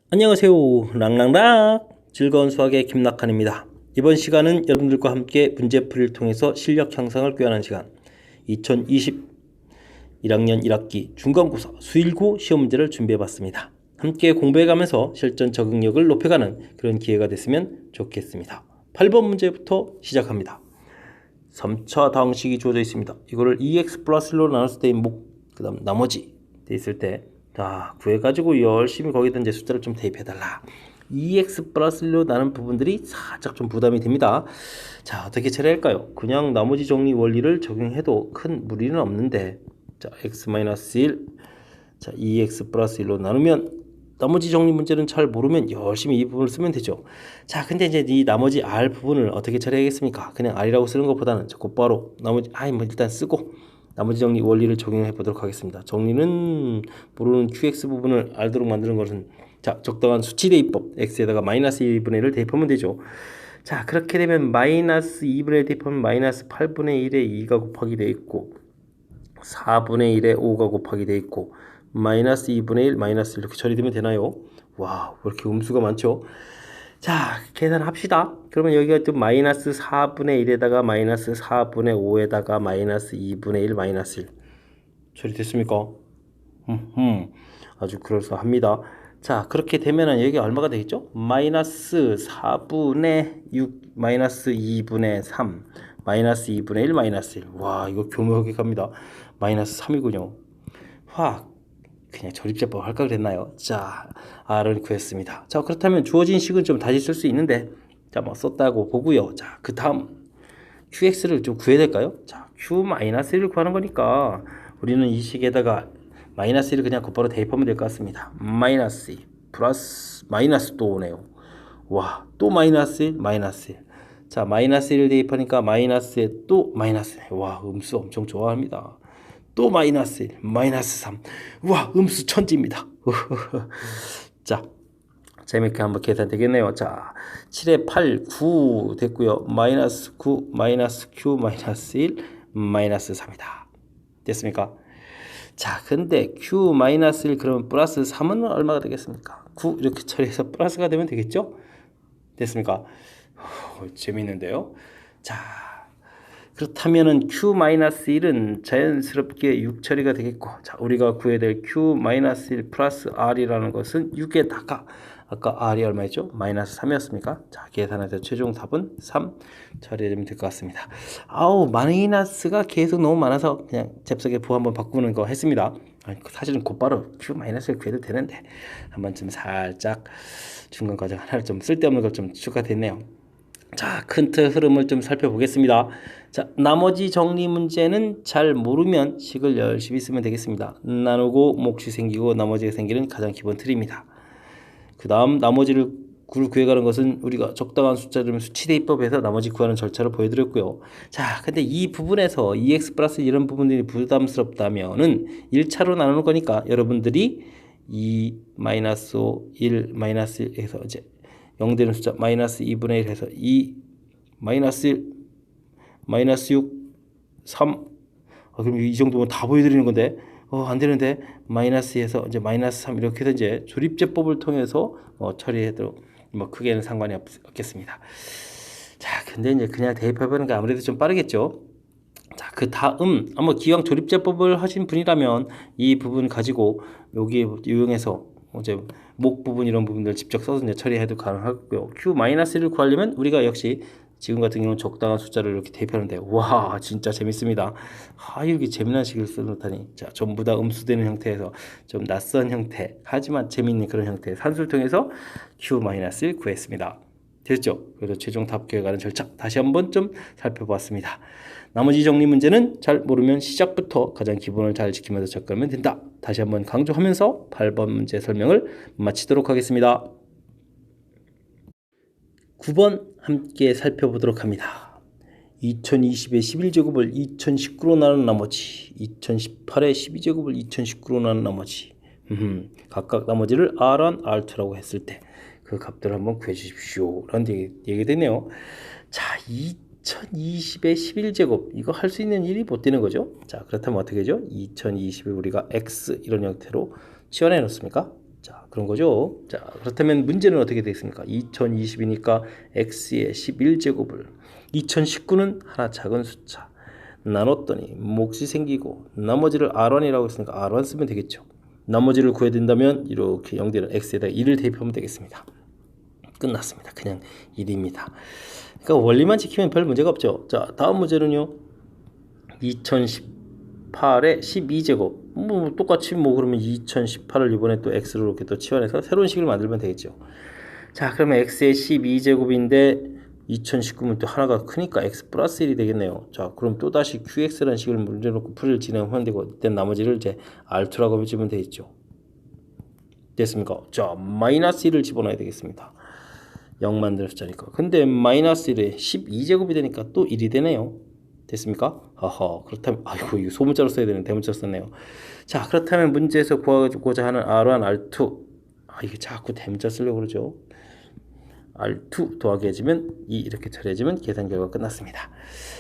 안녕하세요. 랑랑랑 즐거운 수학의 김낙한입니다. 이번 시간은 여러분들과 함께 문제풀이를 통해서 실력 향상을 꾀하는 시간 2020 1학년 1학기 중간고사 수일고 시험 문제를 준비해봤습니다. 함께 공부해가면서 실전 적응력을 높여가는 그런 기회가 됐으면 좋겠습니다. 8번 문제부터 시작합니다. 3차 방식이 주어져 있습니다. 이거를 2x 플러스 1로 나눴을 때의 그 다음 나머지 돼 있을 때 구해가지고 열심히 거기다 이제 숫자를 좀 대입해달라. 2x 플러스 1로 나눈 부분들이 살짝 좀 부담이 됩니다. 자, 어떻게 처리할까요? 그냥 나머지 정리 원리를 적용해도 큰 무리는 없는데, 자, x-1, 자, 2x 플러스 1로 나누면 나머지 정리 문제는 잘 모르면 열심히 이 부분을 쓰면 되죠. 자, 근데 이제 이 나머지 r 부분을 어떻게 처리하겠습니까? 그냥 r이라고 쓰는 것보다는 곧바로 나머지 일단 쓰고 나머지 정리 원리를 적용해 보도록 하겠습니다. 정리는 모르는 qx 부분을 알도록 만드는 것은, 자, 적당한 수치 대입법, x에다가 마이너스 2분의 1을 대입하면 되죠. 자, 그렇게 되면 마이너스 2분의 1 대입하면 마이너스 8분의 1에 2가 곱하기 되어 있고 4분의 1에 5가 곱하기 되어 있고 마이너스 2분의 1 마이너스 1 이렇게 처리되면 되나요? 와, 왜 이렇게 음수가 많죠? 자, 계산합시다. 그러면 여기가 또 마이너스 4분의 1에다가 마이너스 4분의 5에다가 마이너스 2분의 1 마이너스 1 처리됐습니까? 아주 그럴싸합니다. 자, 그렇게 되면은 여기 얼마가 되겠죠? 마이너스 4분의 6 마이너스 2분의 3 마이너스 2분의 1 마이너스 1. 와, 이거 교묘하게 갑니다. 마이너스 3이군요. 확 그냥 조립제법 할까 그랬나요? 자, R을 구했습니다. 자, 그렇다면 주어진 식은 좀 다시 쓸 수 있는데, 자, 뭐 썼다고 보고요. 자, 그 다음 QX를 좀 구해야 될까요? 자, Q-1을 구하는 거니까 우리는 이 식에다가 마이너스 1을 그냥 곧바로 대입하면 될 것 같습니다. 마이너스 2 플러스 마이너스 또 오네요. 와, 또 마이너스 1 마이너스 1. 자, 마이너스 1을 대입하니까 마이너스에 또 마이너스 1. 와, 음수 엄청 좋아합니다. 또 마이너스 1, 마이너스 3. 우와, 음수 천지입니다. 자, 재밌게 한번 계산 되겠네요. 자, 7에 8, 9 됐고요. 마이너스 9, 마이너스 Q, 마이너스 1, 마이너스 3이다. 됐습니까? 자, 근데 Q 마이너스 1 그러면 플러스 3은 얼마가 되겠습니까? 9 이렇게 처리해서 플러스가 되면 되겠죠? 됐습니까? 재밌는데요. 자, 그렇다면은 Q-1은 자연스럽게 6 처리가 되겠고, 자, 우리가 구해야 될 Q-1 플러스 R이라는 것은 6에다가 아까 R이 얼마였죠? 마이너스 3이었습니까? 자, 계산해서 최종 답은 3 처리되면 될 것 같습니다. 아우, 마이너스가 계속 너무 많아서 그냥 잽싸게 부 한번 바꾸는 거 했습니다. 사실은 곧바로 Q-를 구해도 되는데 한번 좀 살짝 중간 과정 하나를 좀 쓸데없는 걸 좀 추가됐네요. 자, 큰 틀 흐름을 좀 살펴보겠습니다. 자, 나머지 정리 문제는 잘 모르면 식을 열심히 쓰면 되겠습니다. 나누고 몫이 생기고 나머지가 생기는 가장 기본 틀입니다. 그 다음 나머지를 구해가는 것은 우리가 적당한 숫자를 수치 대입법에서 나머지 구하는 절차를 보여드렸고요. 자, 근데 이 부분에서 2x 플러스 이런 부분들이 부담스럽다면은 1차로 나누는 거니까 여러분들이 2 마이너스 5, 1 마이너스 1 해서 이제 0 되는 숫자 마이너스 2분의 1 해서 2 마이너스 1 마이너스 6 3 그럼 이 정도면 다 보여드리는 건데 안 되는데 마이너스에서 이제 마이너스 3 이렇게 해서 이제 조립제법을 통해서 처리해도 뭐 크게는 상관이 없겠습니다. 자, 근데 이제 그냥 대입해보는 게 아무래도 좀 빠르겠죠. 자, 그 다음 아마 기왕 조립제법을 하신 분이라면 이 부분 가지고 여기에 이용해서 이제 목 부분 이런 부분들 직접 써서 이제 처리해도 가능하고요. Q-를 구하려면 우리가 역시 지금 같은 경우는 적당한 숫자를 이렇게 대입하는데, 와, 진짜 재밌습니다. 이렇게 재미난 식을 써놓다니. 자, 전부 다 음수되는 형태에서 좀 낯선 형태 하지만 재밌는 그런 형태의 산수를 통해서 Q-를 구했습니다. 됐죠? 그래서 최종 답 구해가는 절차 다시 한번 좀 살펴보았습니다. 나머지 정리 문제는 잘 모르면 시작부터 가장 기본을 잘 지키면서 접근하면 된다. 다시 한번 강조하면서 8번 문제 설명을 마치도록 하겠습니다. 9번 함께 살펴보도록 합니다. 2020의 11제곱을 2019로 나눈 나머지, 2018의 12제곱을 2019로 나눈 나머지, 각각 나머지를 R1, R2라고 했을 때 그 값들을 한번 구해주십시오 라는 얘기가 되네요. 자, 2020의 11제곱 이거 할 수 있는 일이 못 되는 거죠. 자, 그렇다면 어떻게 되죠? 2020을 우리가 X 이런 형태로 지원해 놓습니까? 자, 그런 거죠. 자, 그렇다면 문제는 어떻게 되겠습니까? 2020이니까 x의 11제곱을 2019는 하나 작은 숫자 나눴더니 몫이 생기고 나머지를 r1이라고 했으니까 r1 쓰면 되겠죠. 나머지를 구해야 된다면 이렇게 0되는 x에다 1을 대입하면 되겠습니다. 끝났습니다. 그냥 1입니다. 그러니까 원리만 지키면 별 문제가 없죠. 자, 다음 문제는요. 2018의 12제곱. 뭐 똑같이 뭐 그러면 2018을 이번에 또 x로 이렇게 또 치환해서 새로운 식을 만들면 되겠죠. 자, 그러면 x의 12제곱인데 2019면 또 하나가 크니까 x 플러스 1이 되겠네요. 자, 그럼 또 다시 qx라는 식을 문제놓고 풀이를 진행하면 되고 이때 나머지를 이제 r2라고 해주면 되겠죠. 됐습니까? 자, 마이너스 1을 집어넣어야 되겠습니다. 0 만드는 숫자니까. 근데 마이너스 1에 12제곱이 되니까 또 1이 되네요. 됐습니까? 아하, 그렇다면 아이고 이거 소문자로 써야 되는 대문자로 썼네요. 자, 그렇다면 문제에서 구하고자 하는 R1, R2 이게 자꾸 대문자 쓰려고 그러죠. R2 더하기 해주면 2 이렇게 처리해주면 계산 결과가 끝났습니다.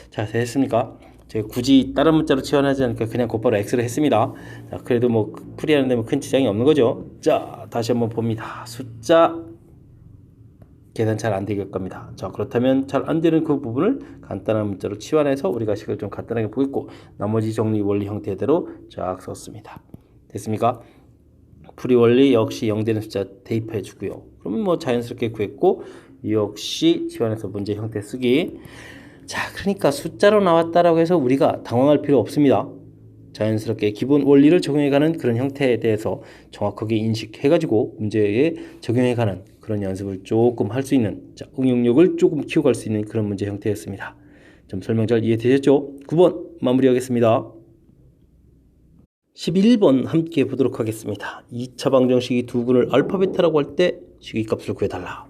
자, 됐습니까? 제가 굳이 다른 문자로 치환하지 않으니까 그냥 곧바로 X를 했습니다. 자, 그래도 뭐 풀이하는데 뭐 큰 지장이 없는 거죠. 자, 다시 한번 봅니다. 숫자 계산 잘 안 될 겁니다. 자, 그렇다면 잘 안 되는 그 부분을 간단한 문자로 치환해서 우리가 식을 좀 간단하게 보겠고 나머지 정리 원리 형태대로 쫙 썼습니다. 됐습니까? 풀이 원리 역시 0 되는 숫자 대입해 주고요. 그러면 뭐 자연스럽게 구했고 역시 치환해서 문제 형태 쓰기. 자, 그러니까 숫자로 나왔다라고 해서 우리가 당황할 필요 없습니다. 자연스럽게 기본 원리를 적용해가는 그런 형태에 대해서 정확하게 인식해가지고 문제에 적용해가는 그런 연습을 조금 할 수 있는, 자, 응용력을 조금 키워갈 수 있는 그런 문제 형태였습니다. 좀 설명 잘 이해되셨죠? 9번 마무리하겠습니다. 11번 함께 보도록 하겠습니다. 2차 방정식이 두 군을 알파 베타라고 할 때 식이값을 구해달라.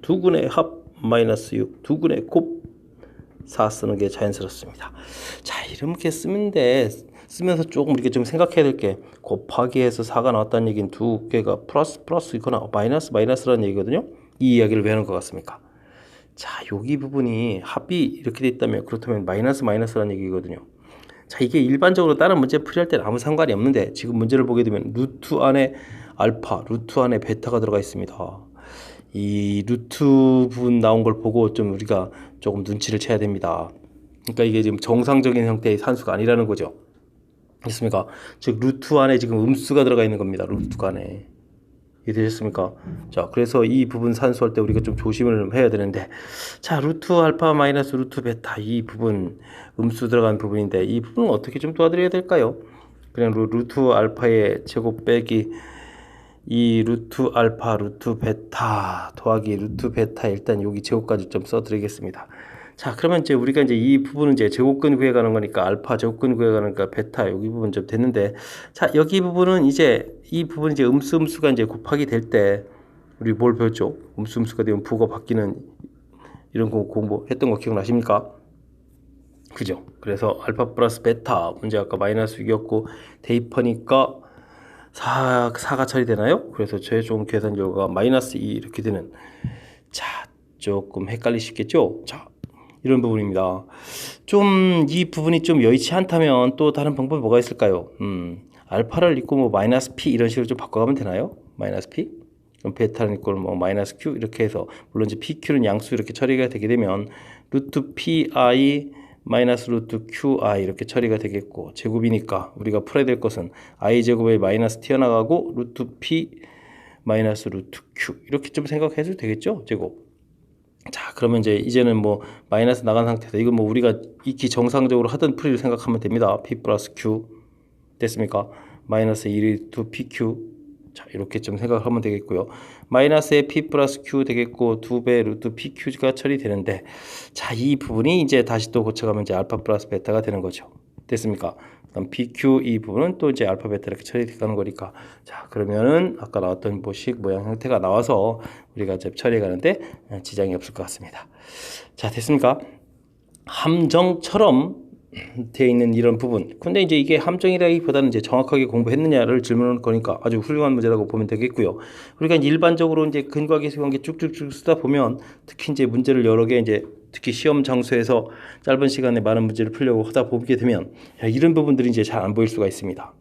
두 군의 합 마이너스 6, 두 군의 곱 4 쓰는 게 자연스럽습니다. 자, 이렇게 쓰면서 조금 이렇게 좀 생각해야 될 게 곱하기 해서 4가 나왔다는 얘기는 두 개가 플러스 있거나 마이너스라는 얘기거든요. 이 이야기를 왜 하는 것 같습니까? 자, 여기 부분이 합이 이렇게 돼 있다면 그렇다면 마이너스라는 얘기거든요. 자, 이게 일반적으로 다른 문제 풀이할 때는 아무 상관이 없는데 지금 문제를 보게 되면 루트 안에 알파, 루트 안에 베타가 들어가 있습니다. 이 루트 부분 나온 걸 보고 좀 우리가 조금 눈치를 채야 됩니다. 그러니까 이게 지금 정상적인 형태의 산수가 아니라는 거죠. 됐습니까? 즉 루트 안에 지금 음수가 들어가 있는 겁니다. 루트 안에. 이해되셨습니까? 자, 그래서 이 부분 산수할 때 우리가 좀 조심을 해야 되는데, 자, 루트 알파 마이너스 루트 베타 이 부분 음수 들어간 부분인데 이 부분은 어떻게 좀 도와드려야 될까요? 그냥 루트 알파의 제곱 빼기 이 루트 알파 루트 베타 더하기 루트 베타 일단 여기 제곱까지 좀 써드리겠습니다. 자, 그러면 이제 우리가 이제 이 부분은 이제 제곱근 구해가는 거니까 알파 제곱근 구해가는 거니까 베타 여기 부분 좀 됐는데, 자, 여기 부분은 이제 이 부분 이제 음수가 이제 곱하기 될 때 우리 뭘 배웠죠? 음수가 되면 부가 바뀌는 이런 거 공부했던 거 기억나십니까? 그죠? 그래서 알파 플러스 베타 문제 아까 마이너스 6이었고 대입하니까 4가 처리되나요? 그래서 최종 계산 결과가 마이너스 2 이렇게 되는, 자, 조금 헷갈리시겠죠? 자, 이런 부분입니다. 좀 이 부분이 좀 여의치 않다면 또 다른 방법이 뭐가 있을까요? 알파를 읽고 뭐 마이너스 p 이런 식으로 좀 바꿔가면 되나요? 마이너스 p? 그럼 베타를 읽고 뭐 마이너스 q 이렇게 해서, 물론 이제 pq는 양수 이렇게 처리가 되게 되면 루트 pi 마이너스 루트 qi 이렇게 처리가 되겠고, 제곱이니까 우리가 풀어야 될 것은 i 제곱에 마이너스 튀어나가고 루트 p 마이너스 루트 q 이렇게 좀 생각해도 되겠죠? 제곱. 자, 그러면 이제는 뭐 마이너스 나간 상태에서 이건 뭐 우리가 익히 정상적으로 하던 풀이를 생각하면 됩니다. p 플러스 q 됐습니까? 마이너스 1 루트 pq. 자, 이렇게 좀 생각하면 되겠고요. 마이너스의 p 플러스 q 되겠고 2배 루트 pq가 처리되는데, 자, 이 부분이 이제 다시 또 고쳐가면 이제 알파 플러스 베타가 되는 거죠. 됐습니까? 그럼 pq 이 부분은 또 이제 알파 베타 이렇게 처리되는 거니까, 자, 그러면은 아까 나왔던 모식 모양 형태가 나와서 우리가 이제 처리해 가는데 지장이 없을 것 같습니다. 자, 됐습니까? 함정처럼 되어 있는 이런 부분. 근데 이제 이게 함정이라기보다는 이제 정확하게 공부했느냐를 질문할 거니까 아주 훌륭한 문제라고 보면 되겠고요. 우리가 일반적으로 이제 근과계수 관계 쭉쭉쭉 쓰다 보면 특히 이제 문제를 여러 개 이제 특히 시험 장소에서 짧은 시간에 많은 문제를 풀려고 하다 보게 되면 이런 부분들이 이제 잘 안 보일 수가 있습니다.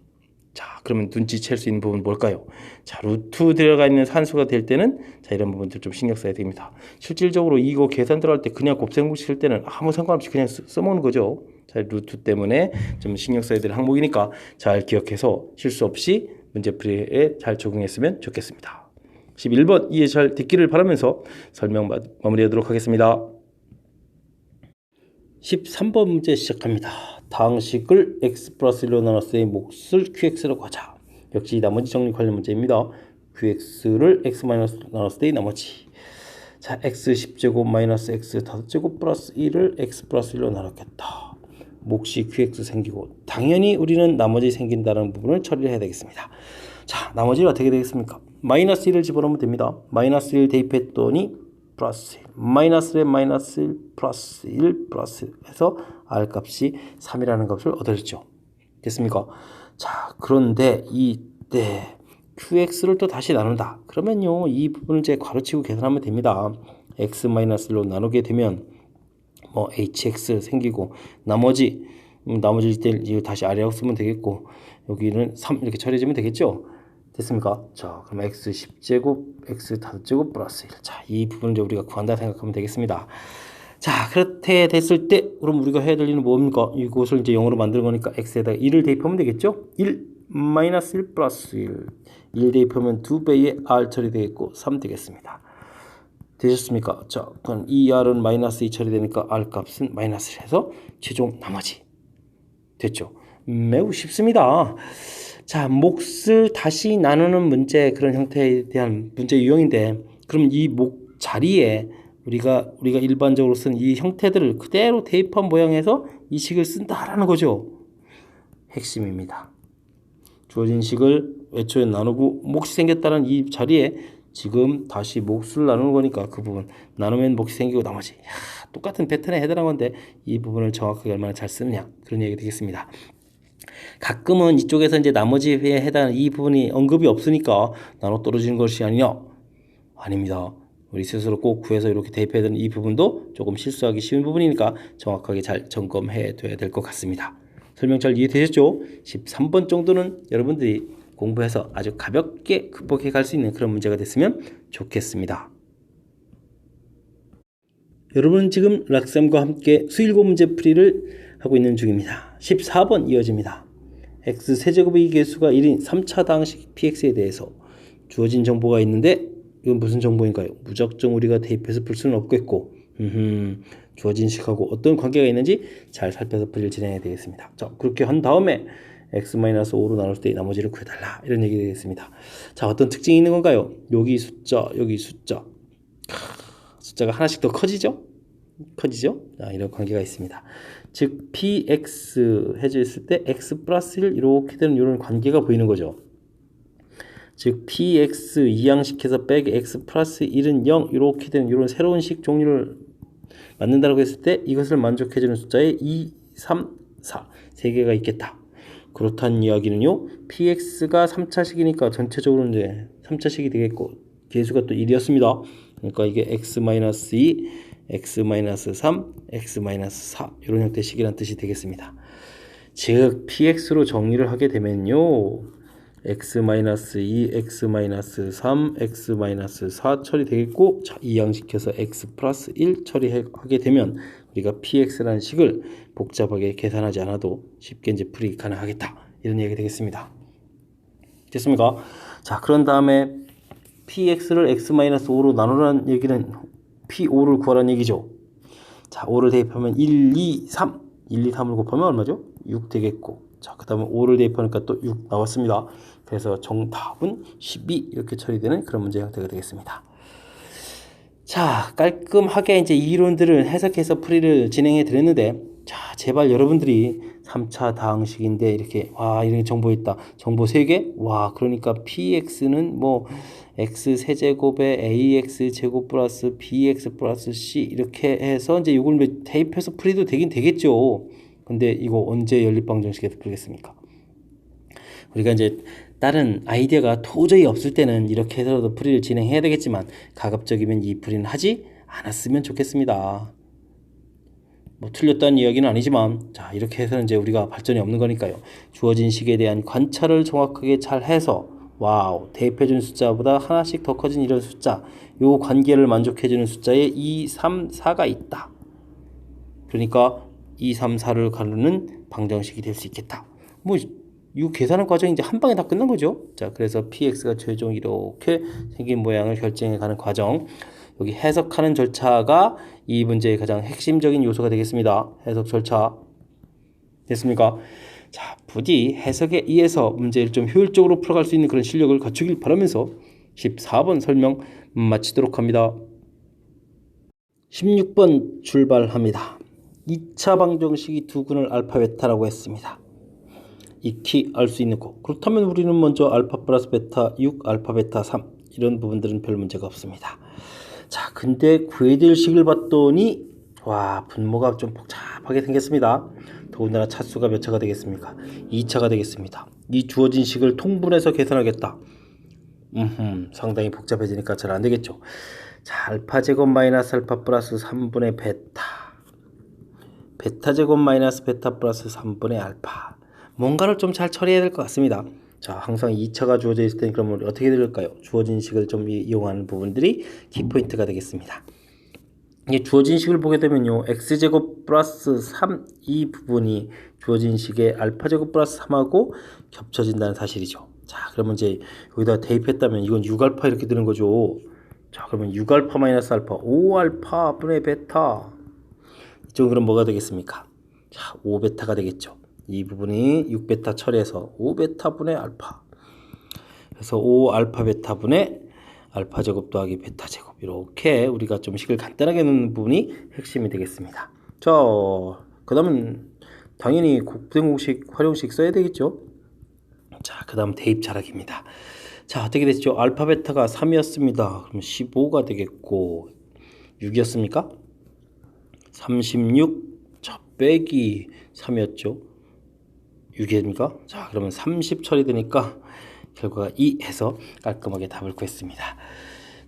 자, 그러면 눈치챌 수 있는 부분 뭘까요? 자, 루트 들어가 있는 산수가 될 때는 자, 이런 부분들 좀 신경 써야 됩니다. 실질적으로 이거 계산 들어갈 때 그냥 곱셈 칠 때는 아무 상관없이 그냥 써먹는 거죠. 자, 루트 때문에 좀 신경 써야 될 항목이니까 잘 기억해서 실수 없이 문제풀이에 잘 적응했으면 좋겠습니다. 11번 이해 잘 듣기를 바라면서 설명 마무리하도록 하겠습니다. 13번 문제 시작합니다. 다항식을 x 플러스 1로 나눴을 때의 몫을 qx라고 하자. 역시 나머지 정리 관련 문제입니다. qx를 x 마이너스로 나눴을 때의 나머지. 자, x 10제곱 마이너스 x 5제곱 플러스 1을 x 플러스 1로 나눴겠다. 몫이 qx 생기고 당연히 우리는 나머지 생긴다는 부분을 처리를 해야 되겠습니다. 자, 나머지는 어떻게 되겠습니까? 마이너스 1을 집어넣으면 됩니다. 마이너스 1 대입했더니 플러스 1, 마이너스 1 플러스 1 플러스 1 해서 R값이 3이라는 값을 얻었죠. 됐습니까? 자, 그런데 이때 QX를 또 다시 나눈다. 그러면요, 이 부분을 이제 괄호치고 계산하면 됩니다. X-1로 나누게 되면 뭐 HX 생기고 나머지 때 이거 다시 R이라고 쓰면 되겠고 여기는 3 이렇게 처리해주면 되겠죠. 됐습니까? 자, 그럼 x 10제곱, x 5제곱 플러스 1. 자, 이 부분을 이제 우리가 구한다 생각하면 되겠습니다. 자, 그렇게 됐을 때, 그럼 우리가 해야 될 일은 뭡니까? 이것을 이제 0으로 만드는 거니까 x에다가 1을 대입하면 되겠죠? 1 마이너스 1 플러스 1. 1 대입하면 2배의 r 처리되겠고, 3 되겠습니다. 되셨습니까? 자, 그럼 이 r은 마이너스 2 처리되니까 r 값은 마이너스 1 해서 최종 나머지. 됐죠? 매우 쉽습니다. 자, 몫을 다시 나누는 문제, 그런 형태에 대한 문제 유형인데, 그럼 이 몫 자리에 우리가 일반적으로 쓴 이 형태들을 그대로 대입한 모양에서 이 식을 쓴다라는 거죠. 핵심입니다. 주어진 식을 애초에 나누고 몫이 생겼다는 이 자리에 지금 다시 몫을 나누는 거니까 그 부분 나누면 몫이 생기고 나머지 똑같은 패턴에 해당한 건데 이 부분을 정확하게 얼마나 잘 쓰느냐, 그런 얘기 되겠습니다. 가끔은 이쪽에서 이제 나머지에 해당하는 이 부분이 언급이 없으니까 나눠 떨어지는 것이 아니냐? 아닙니다. 우리 스스로 꼭 구해서 이렇게 대입해야 되는 이 부분도 조금 실수하기 쉬운 부분이니까 정확하게 잘 점검해 둬야 될 것 같습니다. 설명 잘 이해되셨죠? 13번 정도는 여러분들이 공부해서 아주 가볍게 극복해 갈 수 있는 그런 문제가 됐으면 좋겠습니다. 여러분 지금 락쌤과 함께 수일고 문제풀이를 하고 있는 중입니다. 14번 이어집니다. x세제곱의 개수가 1인 3차 다항식 px에 대해서 주어진 정보가 있는데 이건 무슨 정보인가요? 무작정 우리가 대입해서 풀 수는 없겠고 주어진 식하고 어떤 관계가 있는지 잘 살펴서 풀이를 진행해야 되겠습니다. 자, 그렇게 한 다음에 x-5로 나눌 때 나머지를 구해달라, 이런 얘기 되겠습니다. 자, 어떤 특징이 있는 건가요? 여기 숫자, 여기 숫자, 숫자가 하나씩 더 커지죠? 자, 이런 관계가 있습니다. 즉 px 해줬을 때 x 플러스 1 이렇게 되는 이런 관계가 보이는 거죠. 즉 px 이항식해서 빼기 x 플러스 1은 0 이렇게 되는 이런 새로운 식 종류를 만든다고 했을 때 이것을 만족해주는 숫자에 2, 3, 4 세 개가 있겠다. 그렇다는 이야기는요, px가 3차식이니까 전체적으로 이제 3차식이 되겠고 개수가 또 1이었습니다. 그러니까 이게 x-2, x-3, x-4 이런 형태의 식이라는 뜻이 되겠습니다. 즉 px로 정리를 하게 되면요, x-2, x-3, x-4 처리되겠고, 자, 이항식해서 x 플러스 1 처리하게 되면 우리가 px라는 식을 복잡하게 계산하지 않아도 쉽게 이제 풀이 가능하겠다, 이런 얘기가 되겠습니다. 됐습니까? 자, 그런 다음에 px를 x-5로 나누라는 얘기는 p5를 구하라는 얘기죠. 자, 5를 대입하면 1, 2, 3 1, 2, 3을 곱하면 얼마죠? 6 되겠고, 자, 그 다음에 5를 대입하니까 또 6 나왔습니다. 그래서 정답은 12 이렇게 처리되는 그런 문제 형태가 되겠습니다. 자, 깔끔하게 이제 이론들을 해석해서 풀이를 진행해 드렸는데, 자, 제발 여러분들이 3차 다항식인데 이렇게 이런 정보 있다, 정보 3개, 그러니까 px는 뭐 x 세제곱에 ax 제곱 플러스 bx 플러스 c 이렇게 해서 이제 이걸 대입해서 풀이도 되긴 되겠죠. 근데 이거 언제 연립방정식에서 풀겠습니까? 우리가 이제 다른 아이디어가 도저히 없을 때는 이렇게 해서라도 풀이를 진행해야 되겠지만 가급적이면 이 풀이는 하지 않았으면 좋겠습니다. 뭐 틀렸다는 이야기는 아니지만 자 이렇게 해서는 이제 우리가 발전이 없는 거니까요. 주어진 식에 대한 관찰을 정확하게 잘 해서 와우 대입해준 숫자보다 하나씩 더 커진 이런 숫자 요 관계를 만족해주는 숫자에 2, 3, 4가 있다. 그러니까 2, 3, 4를 가르는 방정식이 될 수 있겠다. 뭐 이 계산하는 과정이 이제 한 방에 다 끝난 거죠. 자, 그래서 px가 최종 이렇게 생긴 모양을 결정해 가는 과정. 여기 해석하는 절차가 이 문제의 가장 핵심적인 요소가 되겠습니다. 해석 절차. 됐습니까? 자, 부디 해석에 의해서 문제를 좀 효율적으로 풀어갈 수 있는 그런 실력을 갖추길 바라면서 14번 설명 마치도록 합니다. 16번 출발합니다. 2차 방정식이 두근을 알파 베타라고 했습니다. 익히 알 수 있는 거. 그렇다면 우리는 먼저 알파 플러스 베타 6, 알파 베타 3 이런 부분들은 별 문제가 없습니다. 자, 근데 구해야 될 식을 봤더니 와, 분모가 좀 복잡하게 생겼습니다. 더군다나 차수가 몇 차가 되겠습니까? 2차가 되겠습니다. 이 주어진 식을 통분해서 계산하겠다. 상당히 복잡해지니까 잘 안 되겠죠. 자, 알파 제곱 마이너스 알파 플러스 3분의 베타. 베타 제곱 마이너스 베타 플러스 3분의 알파. 뭔가를 좀 잘 처리해야 될 것 같습니다. 자, 항상 2차가 주어져 있을 때는 그러면 어떻게 될까요? 주어진 식을 좀 이용하는 부분들이 키포인트가 되겠습니다. 이게 주어진 식을 보게 되면요. x제곱 플러스 3 이 부분이 주어진 식의 알파제곱 플러스 3하고 겹쳐진다는 사실이죠. 자, 그러면 이제 여기다 대입했다면 이건 6알파 이렇게 되는 거죠. 자, 그러면 6알파 마이너스 알파 5알파 분의 베타 이쪽은 그럼 뭐가 되겠습니까? 자, 5베타가 되겠죠. 이 부분이 6베타 처리해서 5베타 분의 알파. 그래서 5알파 베타 분의 알파 제곱 더하기 베타 제곱. 이렇게 우리가 좀 식을 간단하게 넣는 부분이 핵심이 되겠습니다. 자, 그 다음은 당연히 부등공식, 활용식 써야 되겠죠. 자, 그 다음 대입 자락입니다. 자, 어떻게 됐죠? 알파 베타가 3이었습니다. 그럼 15가 되겠고 6이었습니까? 36 빼기 3이었죠. 6입니까? 자, 그러면 30 처리되니까 결과가 2 해서 깔끔하게 답을 구했습니다.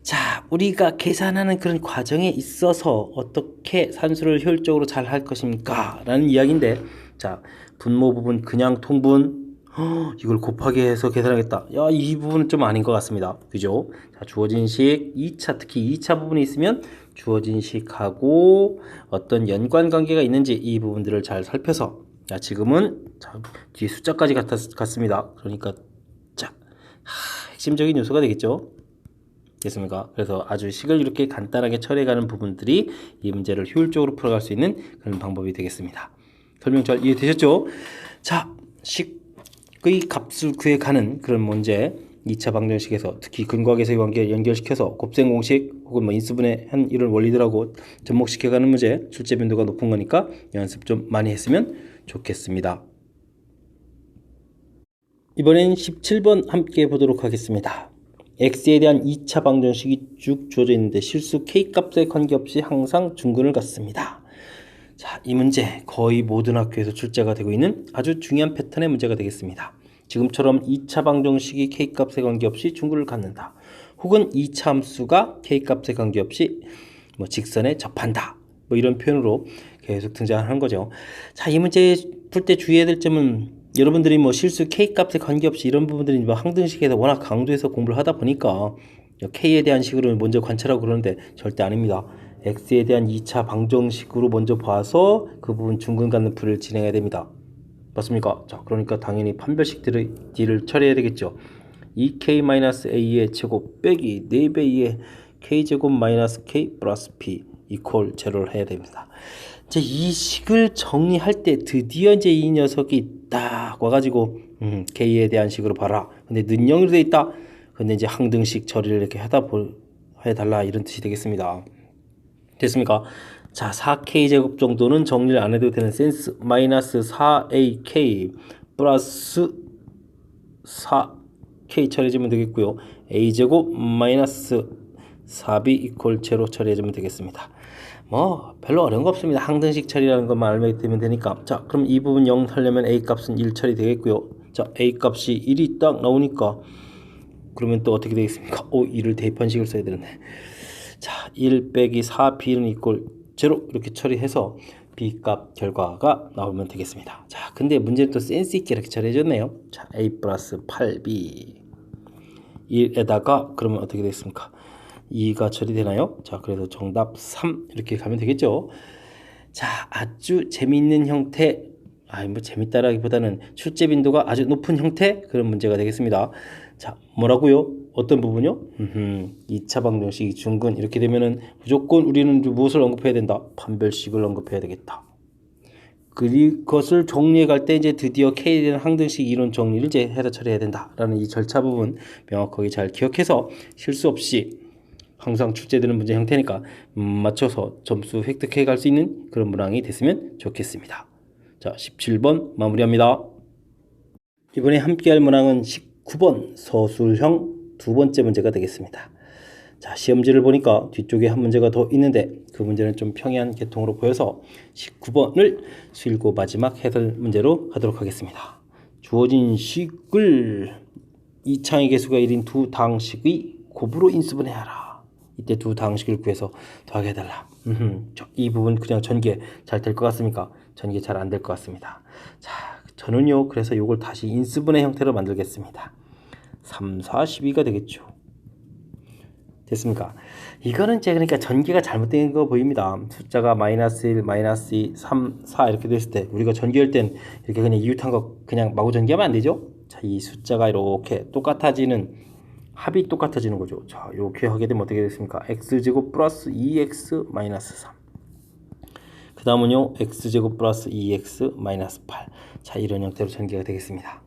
자, 우리가 계산하는 그런 과정에 있어서 어떻게 산수를 효율적으로 잘 할 것입니까? 라는 이야기인데, 자, 분모 부분 그냥 통분, 이걸 곱하기 해서 계산하겠다. 야, 이 부분은 좀 아닌 것 같습니다. 그죠? 자, 주어진 식 2차, 특히 2차 부분이 있으면 주어진 식하고 어떤 연관 관계가 있는지 이 부분들을 잘 살펴서 자, 지금은 자, 뒤에 숫자까지 같습니다. 그러니까 자, 핵심적인 요소가 되겠죠. 됐습니까? 그래서 아주 식을 이렇게 간단하게 처리해가는 부분들이 이 문제를 효율적으로 풀어갈 수 있는 그런 방법이 되겠습니다. 설명 잘 이해되셨죠? 자, 식의 값을 구해가는 그런 문제 2차 방정식에서 특히 근과계수의 관계 연결시켜서 곱셈 공식 혹은 뭐 인수분해 한 이런 원리들하고 접목시켜가는 문제 출제 빈도가 높은 거니까 연습 좀 많이 했으면 좋겠습니다. 이번엔 17번 함께 보도록 하겠습니다. x에 대한 2차 방정식이 쭉 주어져 있는데 실수 k값에 관계없이 항상 중근을 갖습니다. 자, 이 문제 거의 모든 학교에서 출제가 되고 있는 아주 중요한 패턴의 문제가 되겠습니다. 지금처럼 2차 방정식이 k값에 관계없이 중근을 갖는다. 혹은 2차 함수가 k값에 관계없이 뭐 직선에 접한다. 뭐 이런 표현으로 계속 등장하는 거죠. 자, 이 문제 풀 때 주의해야 될 점은 여러분들이 뭐 실수 k값에 관계없이 이런 부분들이 뭐 항등식에서 워낙 강조해서 공부를 하다 보니까 k에 대한 식으로 먼저 관찰하고 그러는데 절대 아닙니다. x에 대한 2차 방정식으로 먼저 봐서 그 부분 중근 갖는 풀이를 진행해야 됩니다. 맞습니까? 자, 그러니까 당연히 판별식들을 처리해야 되겠죠. 2k-a의 제곱 빼기 4배의 k제곱 마이너스 k 플러스 p 이퀄 제로를 해야 됩니다. 이제 이 식을 정리할 때 드디어 이제 이 녀석이 딱 와가지고 k에 대한 식으로 봐라. 근데 는영으로 돼 있다. 근데 이제 항등식 처리를 이렇게 해달라 이런 뜻이 되겠습니다. 됐습니까? 자, 4k 제곱 정도는 정리를 안 해도 되는 센스. 마이너스 4ak 플러스 4k 처리해주면 되겠고요. a 제곱 마이너스 4b 이퀄 제로 처리해주면 되겠습니다. 뭐 별로 어려운 거 없습니다. 항등식 처리라는 것만 알면 되면 되니까. 자, 그럼 이 부분 0 하려면 a 값은 1 처리 되겠고요. 자, a 값이 1이 딱 나오니까 그러면 또 어떻게 되겠습니까? 1을 대입한 식을 써야 되는데. 자, 1 빼기 4b는 이퀄 제로 이렇게 처리해서 B값 결과가 나오면 되겠습니다. 자, 근데 문제는 또 센스 있게 이렇게 처리해줬네요. 자, A 플러스 8B 1에다가 그러면 어떻게 되겠습니까? 2가 처리되나요? 자, 그래서 정답 3 이렇게 가면 되겠죠. 자, 아주 재미있는 형태, 뭐 재밌다라기보다는 출제 빈도가 아주 높은 형태 그런 문제가 되겠습니다. 자, 뭐라고요? 어떤 부분요? 2차 방정식이 중근 이렇게 되면은 무조건 우리는 무엇을 언급해야 된다? 판별식을 언급해야 되겠다. 그것을 정리해 갈 때 이제 드디어 K에 대한 항등식 이론 정리를 이제 해서 처리해야 된다라는 이 절차 부분 명확하게 잘 기억해서 실수 없이 항상 출제되는 문제 형태니까 맞춰서 점수 획득해 갈 수 있는 그런 문항이 됐으면 좋겠습니다. 자, 17번 마무리합니다. 이번에 함께할 문항은 19번 서술형 두 번째 문제가 되겠습니다. 자, 시험지를 보니까 뒤쪽에 한 문제가 더 있는데 그 문제는 좀 평이한 계통으로 보여서 19번을 수일고 마지막 해설 문제로 하도록 하겠습니다. 주어진 식을 이창의 개수가 1인 두 당식의 곱으로 인수분해하라. 이때 두 당식을 구해서 더하게 해달라. 이 부분 그냥 전개 잘 될 것 같습니까? 전개 잘 안 될 것 같습니다. 자, 저는요 그래서 이걸 다시 인수분해 형태로 만들겠습니다. 3, 4, 12가 되겠죠. 됐습니까? 이거는 이제 그러니까 전개가 잘못된 거 보입니다. 숫자가 마이너스 1, 마이너스 2, 3, 4 이렇게 됐을 때 우리가 전개할 땐 이렇게 그냥 이웃한 거 그냥 마구 전개하면 안 되죠? 자, 이 숫자가 이렇게 똑같아지는 합이 똑같아지는 거죠. 자, 이렇게 하게 되면 어떻게 됐습니까? x제곱 플러스 2x 마이너스 3. 그 다음은요 x제곱 플러스 2x 마이너스 8. 자, 이런 형태로 전개가 되겠습니다.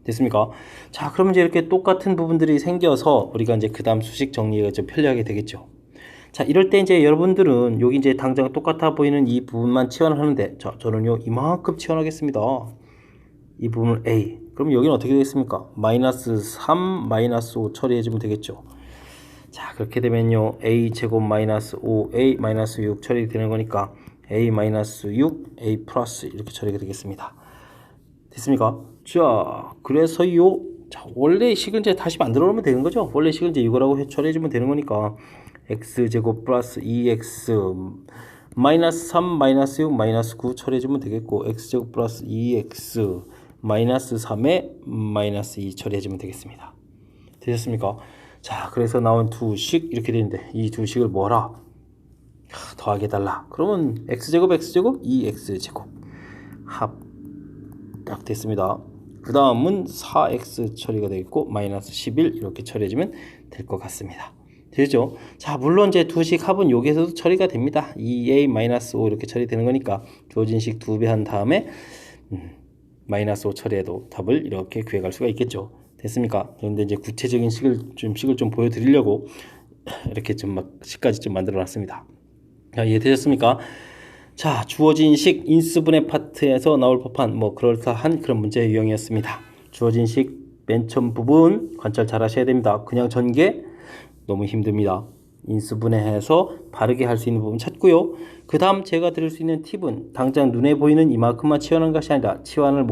됐습니까? 자, 그러면 이제 이렇게 똑같은 부분들이 생겨서 우리가 이제 그 다음 수식 정리가 좀 편리하게 되겠죠. 자, 이럴 때 이제 여러분들은 여기 이제 당장 똑같아 보이는 이 부분만 치환을 하는데, 자, 저는요 이만큼 치환하겠습니다. 이 부분을 A. 그럼 여기는 어떻게 되겠습니까? 마이너스 3, 마이너스 5 처리해주면 되겠죠. 자, 그렇게 되면요 A 제곱 마이너스 5A 마이너스 6 처리되는 거니까 A 마이너스 6, A 플러스 이렇게 처리가 되겠습니다. 됐습니까? 자, 그래서요. 자, 원래 식을 이제 다시 만들어 놓으면 되는 거죠. 원래 식을 이제 이거라고 처리해주면 되는 거니까 x제곱 플러스 2x 마이너스 3 마이너스 6 마이너스 9 처리해주면 되겠고 x제곱 플러스 2x 마이너스 3에 마이너스 2 처리해주면 되겠습니다. 되셨습니까? 자, 그래서 나온 두 식 이렇게 되는데 이 두 식을 뭐라? 더하게 해달라. 그러면 x제곱 x제곱 2x제곱 합 딱 됐습니다. 그 다음은 4x 처리가 되겠고 마이너스 11 이렇게 처리해주면 될 것 같습니다. 되죠? 자, 물론 이제 두식 합은 여기에서도 처리가 됩니다. 2a 마이너스 5 이렇게 처리되는 거니까 주어진 식 2배 한 다음에 마이너스 5 처리해도 답을 이렇게 구해갈 수가 있겠죠. 됐습니까? 그런데 이제 구체적인 식을 좀 보여드리려고 이렇게 좀 막 식까지 좀 만들어 놨습니다. 자, 이해되셨습니까? 자, 주어진 식 인수분해 파트에서 나올 법한 그럴싸한 그런 문제 유형이었습니다. 주어진 식 맨 처음 부분 관찰 잘 하셔야 됩니다. 그냥 전개 너무 힘듭니다. 인수분해해서 바르게 할 수 있는 부분 찾고요. 그 다음 제가 드릴 수 있는 팁은 당장 눈에 보이는 이만큼만 치환하는 것이 아니라 치환할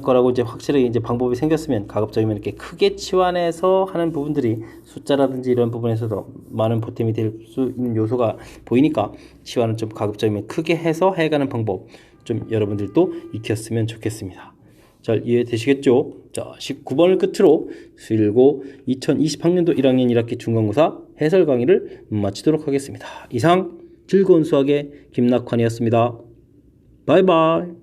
거라고 이제 확실하게 이제 방법이 생겼으면 가급적이면 이렇게 크게 치환해서 하는 부분들이 숫자라든지 이런 부분에서도 많은 보탬이 될 수 있는 요소가 보이니까 치환을 좀 가급적이면 크게 해서 해가는 방법 좀 여러분들도 익혔으면 좋겠습니다. 잘 이해되시겠죠? 자, 19번을 끝으로 수일고 2020학년도 1학년 1학기 중간고사 해설 강의를 마치도록 하겠습니다. 이상 즐거운 수학의 김낙환이었습니다. 바이바이.